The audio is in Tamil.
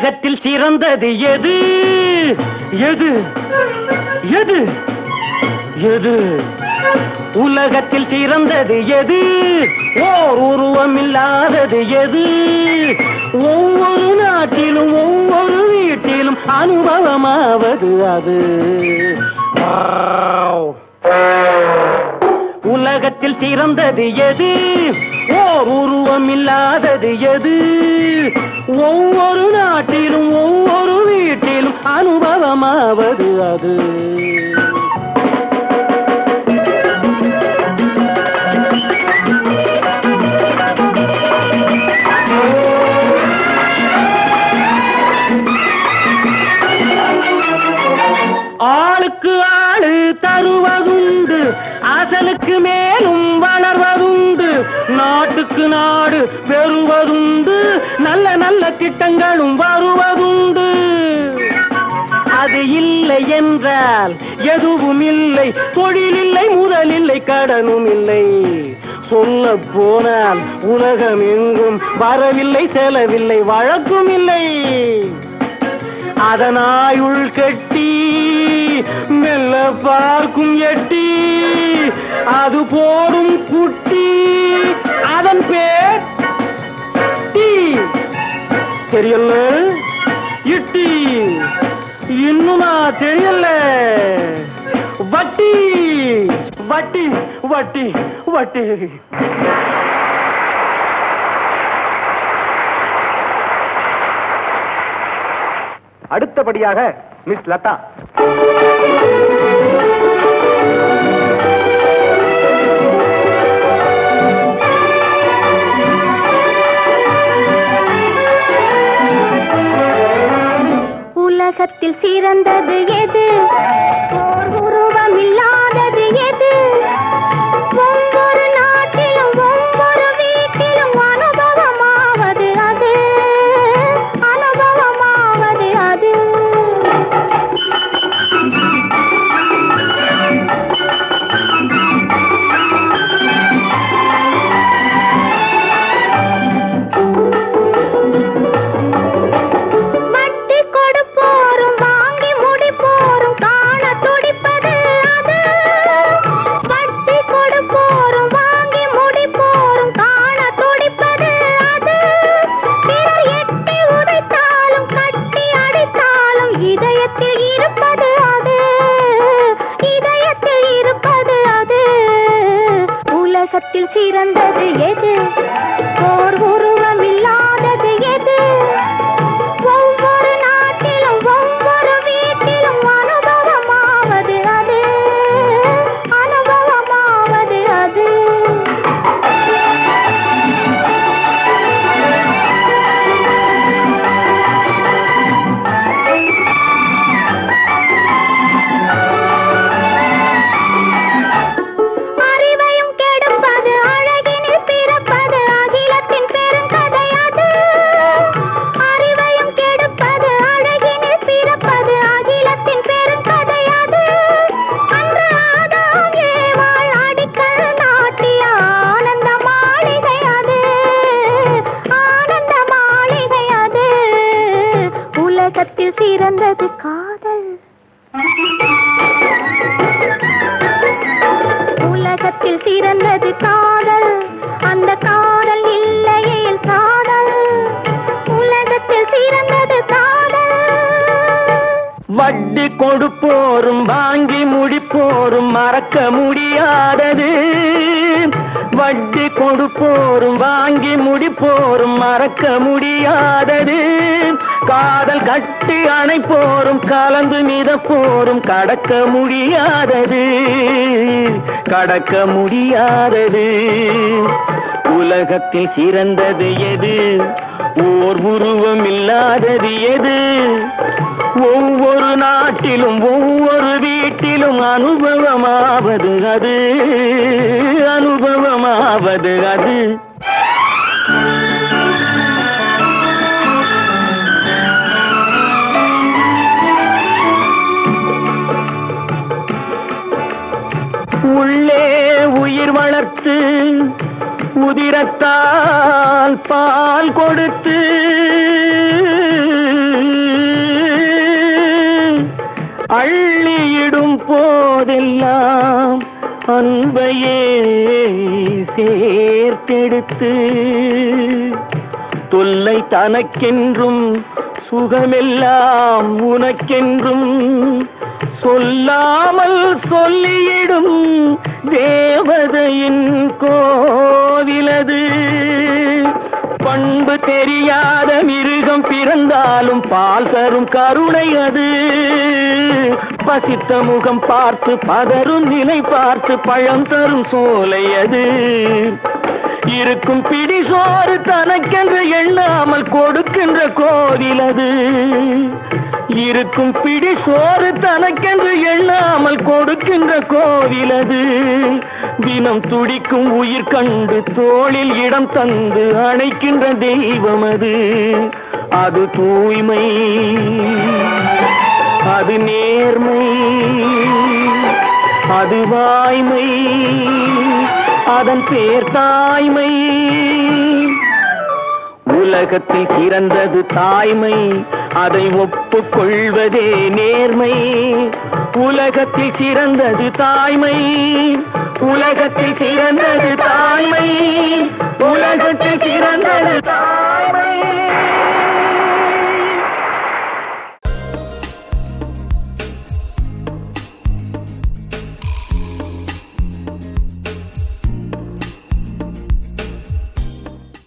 உலகத்தில் சிறந்தது எது எது எது எது உலகத்தில் சிறந்தது எது ஓர் உருவமில்லாதது எது ஒவ்வொரு நாட்டிலும் ஒவ்வொரு வீட்டிலும் அனுபவமாவது அது உலகத்தில் சிறந்தது எது ஓர் உருவமில்லாதது எது ஒவ்வொரு நாட்டிலும் ஒவ்வொரு வீட்டிலும் அனுபவமாவது அது ஆளுக்கு ஆளு தருவதுண்டு அசலுக்கு மேலும் வளர்வதுண்டு நாட்டுக்கு நாடு பெறுவதுண்டு நல்ல நல்ல திட்டங்களும் வருவதுண்டு அது இல்லை என்றால் எதுவும் இல்லை தொழில் இல்லை முதல் இல்லை கடனும் இல்லை சொல்ல போனால் உலகம் எங்கும் வரவில்லை செலவில்லை வழக்கும் இல்லை அதனாயுள் கட்டி மெல்ல பார்க்கும் எட்டி அது போடும் குட்டி அதன் பேர் டீ தெரியல இட்டி இன்னுமா தெரியல வட்டி வட்டி வட்டி வட்டி அடுத்தபடியாக மிஸ் லதா. உலகத்தில் சிறந்தது எது ஓர் உருவமில்லாதது எது ஒவ்வொரு நாட்டிலும் ஒவ்வொரு வீட்டிலும் அனுபவமாவது அது அனுபவமாவது அது வட்டி கொடுப்போரும் வாங்கி முடிப்போரும் காண துடிப்பது அது வட்டி கொடுப்போரும் வாங்கி முடிப்போரும் காண துடிப்பது அது பிறர் எட்டி உதைத்தாலும் கட்டி அடித்தாலும் இதயத்தில் இருப்பது அது இதயத்தில் இருப்பது அது உலகத்தில் சிறந்தது எது ஓர் உருவமில்லாதது எது ஒவ்வொரு நாட்டிலும் ஒவ்வொரு வீட்டிலும் அனுபவமாவது அது அனுபவமாவது அது அறிவையும் கெடுப்பது அழகினில் பிறப்பது அகிலத்தின் பெருங்கதை அது அறிவையும் கெடுப்பது அழகினில் பிறப்பது அகிலத்தின் பெருங்கதை அது அன்று ஆதாம் ஏவாள் அடிக்கல் நாட்டிய ஆனந்த மாளிகை அது ஆனந்த மாளிகை அது உலகத்தில் சிறந்தது காதல் உலகத்தில் சிறந்தது காதல் அந்த காதல் இல்லையேல் சாதல் உலகத்தில் சிறந்தது காதல் வட்டி கொடுப்போரும் வாங்கி முடிப்போரும் மறக்க முடியாதது வட்டி கொடுப்போரும் வாங்கி முடிப்போரும் மறக்க முடியாதது காதல் கட்டி அணைப்போரும் கலந்து மிதப்போரும் கடக்க முடியாதது கடக்க முடியாதது உலகத்தில் சிறந்தது எது ஓர் உருவம் இல்லாதது எது ஒவ்வொரு நாட்டிலும் ஒவ்வொரு வீட்டிலும் அனுபவமாவது அது அனுபவமாவது அது உள்ளே உயிர் வளர்த்து உதிரத்தால் பால் கொடுத்து அள்ளியிடும் போதெல்லாம் அன்பையே சேர்த்தெடுத்து தொல்லை தனக்கென்றும் சுகமெல்லாம் உனக்கென்றும் சொல்லாமல் சொல்லியிடும் தேவதையின் கோவிலது. பண்பு தெரியாத மிருகம் பிறந்தாலும் பால் தரும் கருணை அது. பசித்த முகம் பார்த்து பதரும் நிலை பார்த்து பழம் தரும் சோலை அது. இருக்கும் பிடி சோறு தனக்கென்று எண்ணாமல் கொடுக்கின்ற கோவில் அது. இருக்கும் பிடி சோறு தனக்கென்று எண்ணாமல் கொடுக்கின்ற கோவில் அது. தினம் துடிக்கும் உயிர் கண்டு தோளில் இடம் தந்து அணைக்கின்ற தெய்வம் அது. அது தூய்மை, அது நேர்மை, அது வாய்மை, அதன் பேர் தாய்மை. உலகத்தில் சிறந்தது தாய்மை, அதை ஒப்புக்கொள்வதே நேர்மை. உலகத்தில் சிறந்தது தாய்மை, உலகத்தில் சிறந்தது தாய்மை, உலகத்தில் சிறந்தது தாய்மை.